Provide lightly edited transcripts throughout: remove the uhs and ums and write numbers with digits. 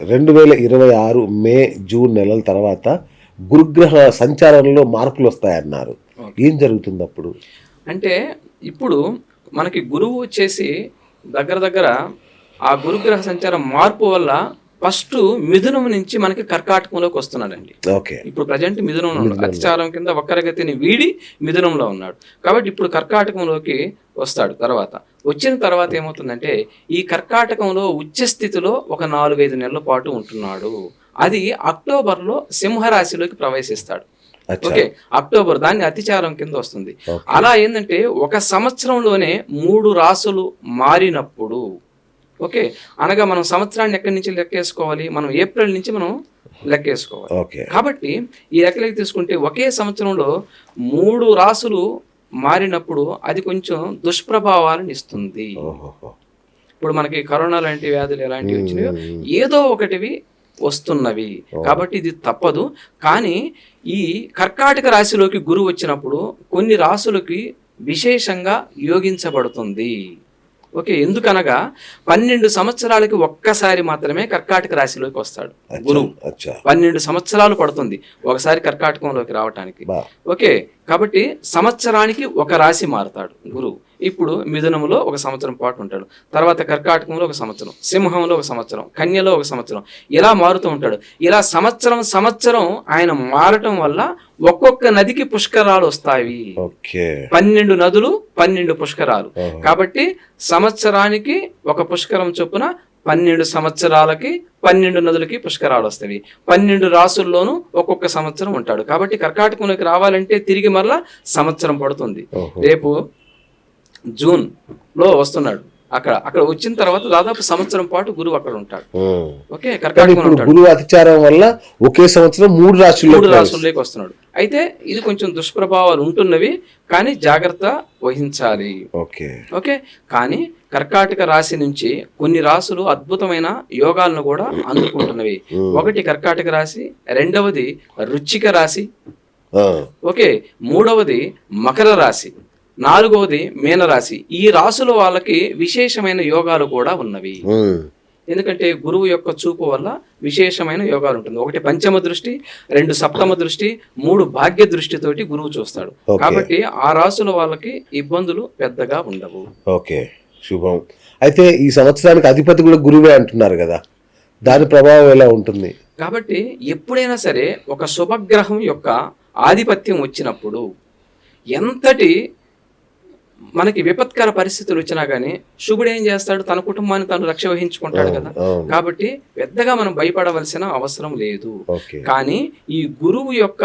2026 May June నెలల తర్వాత గురుగ్రహ సంచారంలో మార్పులు వస్తాయన్నారు. ఏం జరుగుతుంది అప్పుడు? అంటే ఇప్పుడు మనకి గురువు వచ్చేసి దగ్గర దగ్గర ఆ గురుగ్రహ సంచారం మార్పు వల్ల ఫస్ట్ మిథునం నుంచి మనకి కర్కాటకంలోకి వస్తున్నాడండి. ఓకే, ఇప్పుడు ప్రజెంట్ మిథునంలో ఉన్నాడు. అతిచారం కింద వక్రగతిని వీడి మిథునంలో ఉన్నాడు. కాబట్టి ఇప్పుడు కర్కాటకంలోకి వస్తాడు. వచ్చిన తర్వాత ఏమవుతుందంటే ఈ కర్కాటకంలో ఉచ్చ స్థితిలో ఒక 4-5 నెలల పాటు ఉంటున్నాడు. అది అక్టోబర్లో సింహరాశిలోకి ప్రవేశిస్తాడు. ఓకే, అక్టోబర్ దాన్ని అతిచారం కింద వస్తుంది. అలా ఏంటంటే ఒక సంవత్సరంలోనే 3 రాసులు మారినప్పుడు, ఓకే, అనగా మనం సంవత్సరాన్ని ఎక్కడి నుంచి లెక్కేసుకోవాలి? మనం ఏప్రిల్ నుంచి మనం లెక్కేసుకోవాలి. కాబట్టి ఈ లెక్కలకి తీసుకుంటే ఒకే సంవత్సరంలో 3 రాసులు మారినప్పుడు అది కొంచెం దుష్ప్రభావాలను ఇస్తుంది. ఇప్పుడు మనకి కరోనా లాంటి వ్యాధులు ఎలాంటివి వచ్చినాయో ఏదో ఒకటివి వస్తున్నవి. కాబట్టి ఇది తప్పదు. కానీ ఈ కర్కాటక రాశిలోకి గురువు వచ్చినప్పుడు కొన్ని రాశులకి విశేషంగా యోగించబడుతుంది. ఓకే, ఎందుకనగా 12 సంవత్సరాలకి ఒక్కసారి మాత్రమే కర్కాటక రాశిలోకి వస్తాడు గురువు. 12 సంవత్సరాలు పడుతుంది ఒకసారి కర్కాటకంలోకి రావటానికి. ఓకే, కాబట్టి సంవత్సరానికి ఒక రాశి మారుతాడు గురువు. ఇప్పుడు మిథునంలో ఒక సంవత్సరం పాటు ఉంటాడు, తర్వాత కర్కాటకంలో ఒక సంవత్సరం, సింహంలో ఒక సంవత్సరం, కన్యలో ఒక సంవత్సరం, ఇలా మారుతూ ఉంటాడు. ఇలా సంవత్సరం ఆయన మారటం వల్ల ఒక్కొక్క నదికి పుష్కరాలు వస్తాయి. 12 నదులు 12 పుష్కరాలు. కాబట్టి సంవత్సరానికి ఒక పుష్కరం చొప్పున 12 సంవత్సరాలకి 12 నదులకి పుష్కరాలు వస్తాయి. 12 రాసుల్లోనూ ఒక్కొక్క సంవత్సరం ఉంటాడు. కాబట్టి కర్కాటకంలోకి రావాలంటే తిరిగి మరలా సంవత్సరం పడుతుంది. రేపు జూన్ లో వస్తున్నాడు. అక్కడ వచ్చిన తర్వాత దాదాపు సంవత్సరం పాటు గురువు అక్కడ ఉంటాడు. ఓకే, కర్కాటకంలో ఉంటాడు. గురువు అతిచారం వల్ల ఒకే సంవత్సరం 3 రాశుల్లోకి వస్తున్నాడు. అయితే ఇది కొంచెం దుష్ప్రభావాలు ఉంటున్నవి, కానీ జాగ్రత్త వహించాలి. ఓకే, కానీ కర్కాటక రాశి నుంచి కొన్ని రాశులు అద్భుతమైన యోగాలను కూడా అందుకుంటున్నవి. ఒకటి కర్కాటక రాశి, రెండవది వృశ్చిక రాశి, ఓకే, మూడవది మకర రాశి, 4వది మీనరాశి. ఈ రాశుల వాళ్ళకి విశేషమైన యోగాలు కూడా ఉన్నవి. ఎందుకంటే గురువు యొక్క చూపు వల్ల విశేషమైన యోగాలు ఉంటుంది. 1 పంచమ దృష్టి, 2 సప్తమ దృష్టి, 3 భాగ్య దృష్టితోటి గురువు చూస్తాడు. కాబట్టి ఆ రాశుల వాళ్ళకి ఇబ్బందులు పెద్దగా ఉండవు. ఓకే, శుభం. అయితే ఈ సంవత్సరానికి అధిపతి కూడా గురువే అంటున్నారు కదా, దాని ప్రభావం ఎలా ఉంటుంది? కాబట్టి ఎప్పుడైనా సరే ఒక శుభగ్రహం యొక్క ఆధిపత్యం వచ్చినప్పుడు ఎంతటి మనకి విపత్కర పరిస్థితులు వచ్చినా గానీ శుభుడు ఏం చేస్తాడు? తన కుటుంబాన్ని తను రక్ష వహించుకుంటాడు కదా. కాబట్టి పెద్దగా మనం భయపడవలసిన అవసరం లేదు. కానీ ఈ గురువు యొక్క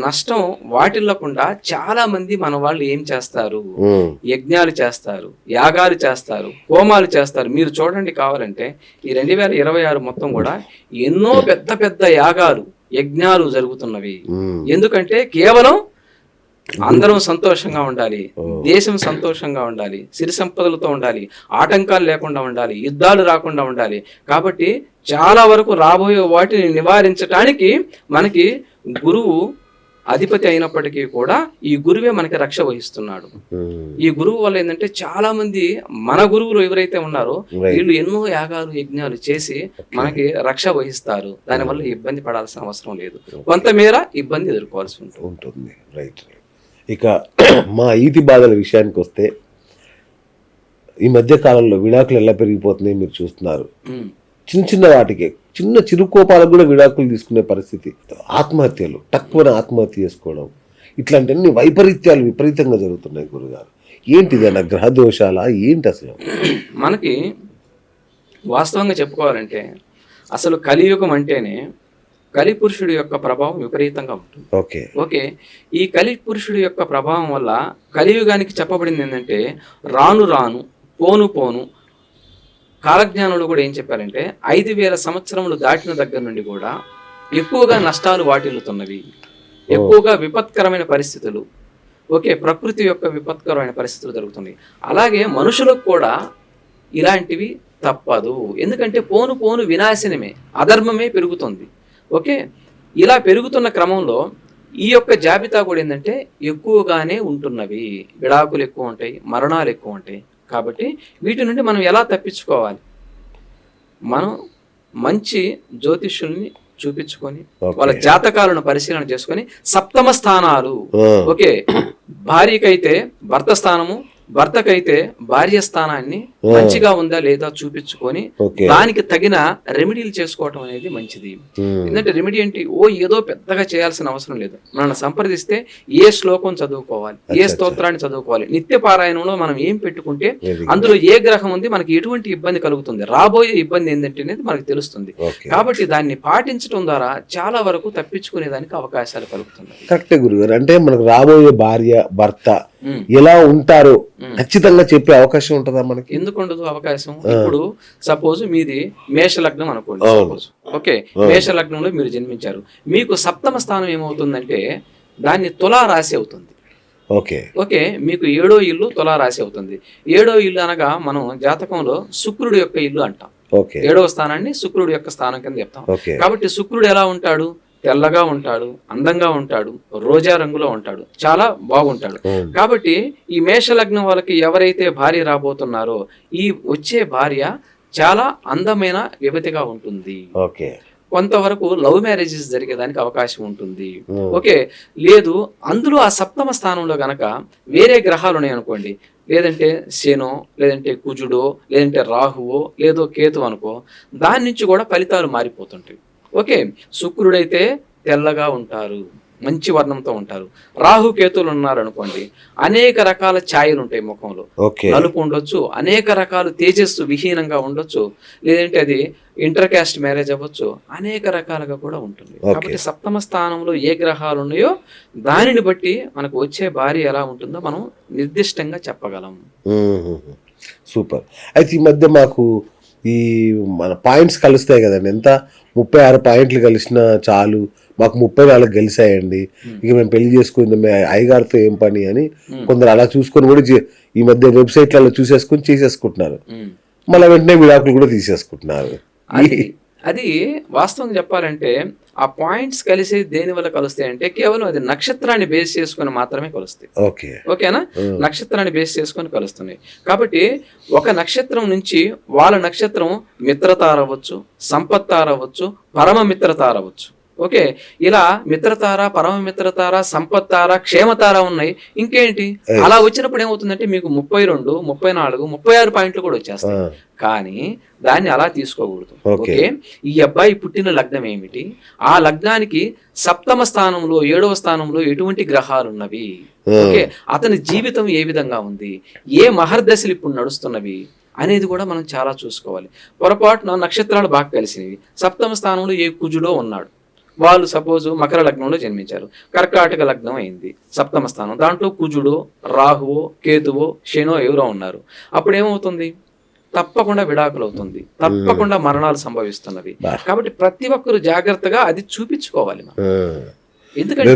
నష్టం వాటిల్లకుండా చాలా మంది మన వాళ్ళు ఏం చేస్తారు? యజ్ఞాలు చేస్తారు, యాగాలు చేస్తారు, హోమాలు చేస్తారు. మీరు చూడండి, కావాలంటే ఈ 2026 మొత్తం కూడా ఎన్నో పెద్ద పెద్ద యాగాలు, యజ్ఞాలు జరుగుతున్నవి. ఎందుకంటే కేవలం అందరం సంతోషంగా ఉండాలి, దేశం సంతోషంగా ఉండాలి, సిరి సంపదలతో ఉండాలి, ఆటంకాలు లేకుండా ఉండాలి, యుద్ధాలు రాకుండా ఉండాలి. కాబట్టి చాలా వరకు రాబోయే వాటిని నివారించడానికి మనకి గురువు అధిపతి అయినప్పటికీ కూడా ఈ గురువే మనకి రక్ష వహిస్తున్నాడు. ఈ గురువు వల్ల ఏంటంటే చాలా మంది మన గురువులు ఎవరైతే ఉన్నారో వీళ్ళు ఎన్నో యాగాలు యజ్ఞాలు చేసి మనకి రక్ష వహిస్తారు. దానివల్ల ఇబ్బంది పడాల్సిన అవసరం లేదు, కొంతమేర ఇబ్బంది ఎదుర్కోవాల్సి ఉంటుంది. రైట్. ఇక మా ఈతి బాధల విషయానికి వస్తే, ఈ మధ్య కాలంలో విడాకులు ఎలా పెరిగిపోతున్నాయి మీరు చూస్తున్నారు. చిన్న వాటికి, చిరుకోపాలకు కూడా విడాకులు తీసుకునే పరిస్థితి, ఆత్మహత్యలు, తక్కువ ఆత్మహత్య చేసుకోవడం, ఇట్లాంటి వైపరీత్యాలు విపరీతంగా జరుగుతున్నాయి. గురుగారు, ఏంటిదన్నా గ్రహ దోషాలా ఏంటి? అసలు మనకి వాస్తవంగా చెప్పుకోవాలంటే అసలు కలియుగం అంటేనే కలి పురుషుడి యొక్క ప్రభావం విపరీతంగా ఉంటుంది. ఓకే, ఈ కలి పురుషుడి యొక్క ప్రభావం వల్ల కలియుగానికి చెప్పబడింది ఏంటంటే రాను రాను పోను పోను కాలజ్ఞానులు కూడా ఏం చెప్పారంటే 5000 సంవత్సరములు దాటిన దగ్గర నుండి కూడా ఎక్కువగా నష్టాలు వాటిల్లుతున్నవి, ఎక్కువగా విపత్కరమైన పరిస్థితులు, ఓకే, ప్రకృతి యొక్క విపత్కరమైన పరిస్థితులు జరుగుతుంది. అలాగే మనుషులకు కూడా ఇలాంటివి తప్పదు. ఎందుకంటే పోను పోను వినాశనమే, అధర్మమే పెరుగుతుంది. ఓకే, ఇలా పెరుగుతున్న క్రమంలో ఈ యొక్క జాబితా కూడా ఏంటంటే ఎక్కువగానే ఉంటున్నవి. విడాకులు ఎక్కువ ఉంటాయి, మరణాలు ఎక్కువ ఉంటాయి. కాబట్టి వీటి నుండి మనం ఎలా తప్పించుకోవాలి? మనం మంచి జ్యోతిష్యుల్ని చూపించుకొని వాళ్ళ జాతకాలను పరిశీలన చేసుకొని సప్తమ స్థానాలు, ఓకే, భార్యకైతే భర్త స్థానము, భర్తకైతే భార్య స్థానాన్ని మంచిగా ఉందా లేదా చూపించుకొని దానికి తగిన రెమెడీలు చేసుకోవటం అనేది మంచిది. ఎందుకంటే రెమెడీ ఏంటి, ఏదో పెద్దగా చేయాల్సిన అవసరం లేదు. మనం సంప్రదిస్తే ఏ శ్లోకం చదువుకోవాలి, ఏ స్తోత్రాన్ని చదువుకోవాలి, నిత్య పారాయణంలో మనం ఏం పెట్టుకుంటే అందులో ఏ గ్రహం ఉంది, మనకి ఎటువంటి ఇబ్బంది కలుగుతుంది, రాబోయే ఇబ్బంది ఏంటంటే అనేది మనకు తెలుస్తుంది. కాబట్టి దాన్ని పాటించడం ద్వారా చాలా వరకు తప్పించుకునే దానికి అవకాశాలు కలుగుతున్నాయి. కరెక్టే గురుగారు. అంటే మనకు రాబోయే భార్య భర్త ఎలా ఉంటారో ఖచ్చితంగా చెప్పే అవకాశం ఉంటుందా మనకి? ఎందుకు ఉండదు అవకాశం? ఇప్పుడు సపోజ్ మీది మేష లగ్నం అనుకోండి, ఓకే, మేష లగ్నంలో మీరు జన్మించారు. మీకు సప్తమ స్థానం ఏమవుతుందంటే దాన్ని తులా రాశి అవుతుంది. ఓకే, మీకు 7వ ఇల్లు తులా రాశి అవుతుంది. 7వ ఇల్లు అనగా మనం జాతకంలో శుక్రుడు యొక్క ఇల్లు అంటాం. 7వ స్థానాన్ని శుక్రుడు యొక్క స్థానం కింద చెప్తాం. కాబట్టి శుక్రుడు ఎలా ఉంటాడు? తెల్లగా ఉంటాడు, అందంగా ఉంటాడు, రోజా రంగులో ఉంటాడు, చాలా బాగుంటాడు. కాబట్టి ఈ మేషలగ్నం వాళ్ళకి ఎవరైతే భార్య రాబోతున్నారో ఈ వచ్చే భార్య చాలా అందమైన యువతిగా ఉంటుంది. కొంతవరకు లవ్ మ్యారేజెస్ జరిగేదానికి అవకాశం ఉంటుంది. ఓకే, లేదు అందులో ఆ సప్తమ స్థానంలో గనక వేరే గ్రహాలు ఉన్నాయనుకోండి, లేదంటే శనో, లేదంటే కుజుడో, లేదంటే రాహువో, లేదో కేతు అనుకో, దాని నుంచి కూడా ఫలితాలు మారిపోతుంటాయి. ఓకే, శుక్రుడైతే తెల్లగా ఉంటారు, మంచి వర్ణంతో ఉంటారు. రాహు కేతులు ఉన్నారు అనుకోండి, అనేక రకాల ఛాయలు ఉంటాయి ముఖంలో, నలుపు ఉండొచ్చు, అనేక రకాలు తేజస్సు విహీనంగా ఉండొచ్చు, లేదంటే అది ఇంటర్ కాస్ట్ మ్యారేజ్ అవ్వచ్చు, అనేక రకాలుగా కూడా ఉంటుంది. కాబట్టి సప్తమ స్థానంలో ఏ గ్రహాలు ఉన్నాయో దానిని బట్టి మనకు వచ్చే భార్య ఎలా ఉంటుందో మనం నిర్దిష్టంగా చెప్పగలం. సూపర్. అయితే ఈ మధ్య మాకు ఈ మన పాయింట్స్ కలుస్తాయి కదండి, ఎంత 36 పాయింట్లు కలిసినా చాలు, మాకు 34 గెలిచాయండి, ఇక మేము పెళ్లి చేసుకుంది అయ్యగారితో ఏం పని అని కొందరు అలా చూసుకొని కూడా ఈ మధ్య వెబ్సైట్లలో చూసేసుకొని చేసేసుకుంటున్నారు. మళ్ళీ వెంటనే విడాకులు కూడా తీసేసుకుంటున్నారు. అది వాస్తవం చెప్పాలంటే ఆ పాయింట్స్ కలిసి దేని వల్ల కలుస్తాయి అంటే కేవలం అది నక్షత్రాన్ని బేస్ చేసుకుని మాత్రమే కలుస్తాయి. ఓకేనా, నక్షత్రాన్ని బేస్ చేసుకొని కలుస్తున్నాయి. కాబట్టి ఒక నక్షత్రం నుంచి వాళ్ళ నక్షత్రం మిత్రతార అవ్వచ్చు, సంపత్తార అవ్వచ్చు, పరమ మిత్రతార అవ్వచ్చు. ఓకే, ఇలా మిత్రతార, పరమ మిత్రతార, సంపత్తార, క్షేమతార ఉన్నాయి. ఇంకేంటి అలా వచ్చినప్పుడు ఏమవుతుందంటే మీకు 32, 34, 36 పాయింట్లు కూడా వచ్చేస్తాయి. కానీ దాన్ని అలా తీసుకోకూడదు. ఓకే, ఈ అబ్బాయి పుట్టిన లగ్నం ఏమిటి, ఆ లగ్నానికి సప్తమ స్థానంలో 7వ స్థానంలో ఎటువంటి గ్రహాలు ఉన్నవి, ఓకే, అతని జీవితం ఏ విధంగా ఉంది, ఏ మహర్దశలు ఇప్పుడు నడుస్తున్నవి అనేది కూడా మనం చాలా చూసుకోవాలి. పొరపాటున నక్షత్రాలు బాగా కలిసినవి, సప్తమ స్థానంలో ఏ కుజుడో ఉన్నాడు, వాళ్ళు సపోజ్ మకర లగ్నంలో జన్మించారు, కర్కాటక లగ్నం అయింది సప్తమ స్థానం, దాంట్లో కుజుడు, రాహువో, కేతువో, శనో ఎవరో ఉన్నారు. అప్పుడు ఏమవుతుంది? తప్పకుండా విడాకులు అవుతుంది, తప్పకుండా మరణాలు సంభవిస్తున్నవి. కాబట్టి ప్రతి ఒక్కరు జాగ్రత్తగా అది చూపించుకోవాలి. ఎందుకంటే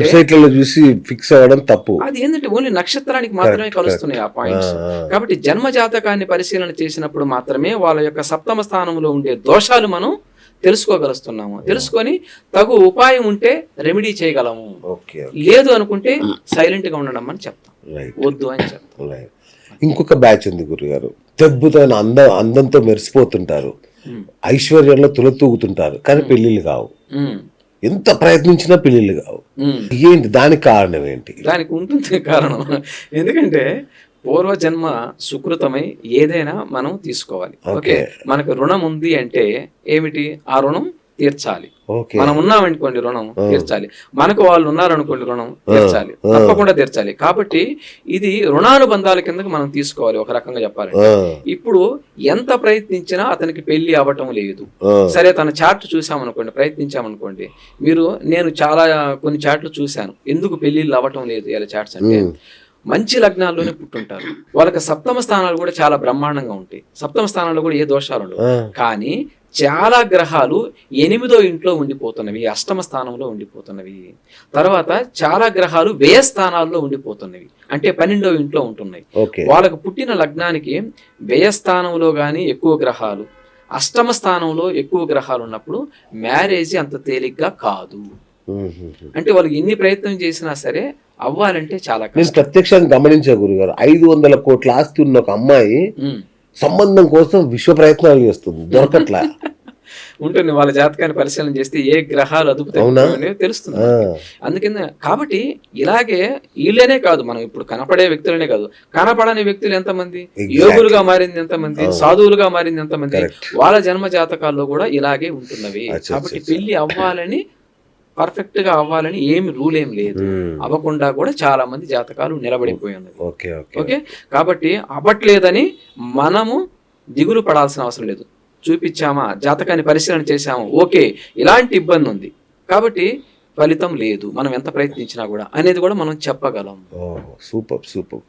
చూసి ఫిక్స్ అవ్వడం తప్పు. అది ఏంటంటే ఓన్లీ నక్షత్రానికి మాత్రమే కలుస్తున్నాయి ఆ పాయింట్స్. కాబట్టి జన్మ జాతకాన్ని పరిశీలన చేసినప్పుడు మాత్రమే వాళ్ళ యొక్క సప్తమ స్థానంలో ఉండే దోషాలు మనం తెలుసుకోగలుస్తున్నాము. తెలుసుకొని తగు ఉపాయం ఉంటే రెమెడీ చేయగలము, లేదు అనుకుంటే సైలెంట్ గా ఉండడం అని చెప్తాం, వద్దు అని చెప్తాం. ఇంకొక బ్యాచ్ ఉంది గురుగారు, అద్భుతమైన అందంతో మెరిసిపోతుంటారు, ఐశ్వర్యంలో తులతూగుతుంటారు, కానీ పెళ్లిళ్ళు కావు. ఎంత ప్రయత్నించినా పెళ్లిళ్ళు కావు. ఏంటి దానికి కారణం ఏంటి? దానికి ఉంటుంది కారణం. ఎందుకంటే పూర్వజన్మ సుకృతమై ఏదైనా మనం తీసుకోవాలి. ఓకే, మనకు రుణం ఉంది అంటే ఏమిటి, ఆ రుణం తీర్చాలి. మనం ఉన్నామనుకోండి రుణం తీర్చాలి, మనకు వాళ్ళు ఉన్నారనుకోండి రుణం తీర్చాలి, తప్పకుండా తీర్చాలి. కాబట్టి ఇది రుణానుబంధాల కిందకి మనం తీసుకోవాలి ఒక రకంగా చెప్పాలంటే. ఇప్పుడు ఎంత ప్రయత్నించినా అతనికి పెళ్లి అవ్వటం లేదు. సరే, తన చార్ట్ చూసామనుకోండి, ప్రయత్నించామనుకోండి, నేను చాలా కొన్ని చార్ట్లు చూశాను, ఎందుకు పెళ్లిళ్ళు అవ్వటం లేదు ఇలా చార్ట్స్ అంటే మంచి లగ్నాల్లోనే పుట్టుంటారు, వాళ్ళకి సప్తమ స్థానాలు కూడా చాలా బ్రహ్మాండంగా ఉంటాయి, సప్తమ స్థానాల్లో కూడా ఏ దోషాలు ఉండవు. కానీ చాలా గ్రహాలు 8వ ఇంట్లో ఉండిపోతున్నవి, అష్టమ స్థానంలో ఉండిపోతున్నవి, తర్వాత చాలా గ్రహాలు వ్యయ స్థానాల్లో ఉండిపోతున్నవి, అంటే 12వ ఇంట్లో ఉంటున్నాయి. వాళ్ళకు పుట్టిన లగ్నానికి వ్యయ స్థానంలో గానీ ఎక్కువ గ్రహాలు, అష్టమ స్థానంలో ఎక్కువ గ్రహాలు ఉన్నప్పుడు మ్యారేజ్ అంత తేలిగ్గా కాదు. అంటే వాళ్ళు ఎన్ని ప్రయత్నం చేసినా సరే అవ్వాలంటే చాలా కష్టం. నేను ప్రత్యక్షంగా గమనించా గురుగారు, 500 కోట్ల ఆస్తి ఉన్న ఒక అమ్మాయి సంబంధం కోసం విశ్వ ప్రయత్నాలు చేస్తుంది, దొరకట్లా. ఉంటుంది. వాళ్ళ జాతకాన్ని పరిశీలన చేస్తే ఏ గ్రహాలు అదుపు తప్పుతాయో తెలుస్తుంది మనకి. అందుకని కాబట్టి ఇలాగే వీళ్ళనే కాదు, మనం ఇప్పుడు కనపడే వ్యక్తులనే కాదు, కనపడని వ్యక్తులు ఎంతమంది, యోగులుగా మారింది ఎంతమంది, సాధువులుగా మారింది ఎంతమంది, వాళ్ళ జన్మ జాతకాల్లో కూడా ఇలాగే ఉంటున్నవి. కాబట్టి పెళ్లి అవ్వాలని, పర్ఫెక్ట్ గా అవ్వాలని ఏమి రూల్ ఏం లేదు, అవ్వకుండా కూడా చాలా మంది జాతకాలు నిలబడిపోయి ఉన్నవి. ఓకే, కాబట్టి అవ్వట్లేదని మనము దిగులు పడాల్సిన అవసరం లేదు. చూపించామా, జాతకాన్ని పరిశీలన చేశాము, ఓకే ఇలాంటి ఇబ్బంది ఉంది కాబట్టి ఫలితం లేదు, మనం ఎంత ప్రయత్నించినా కూడా అనేది కూడా మనం చెప్పగలం. Super super.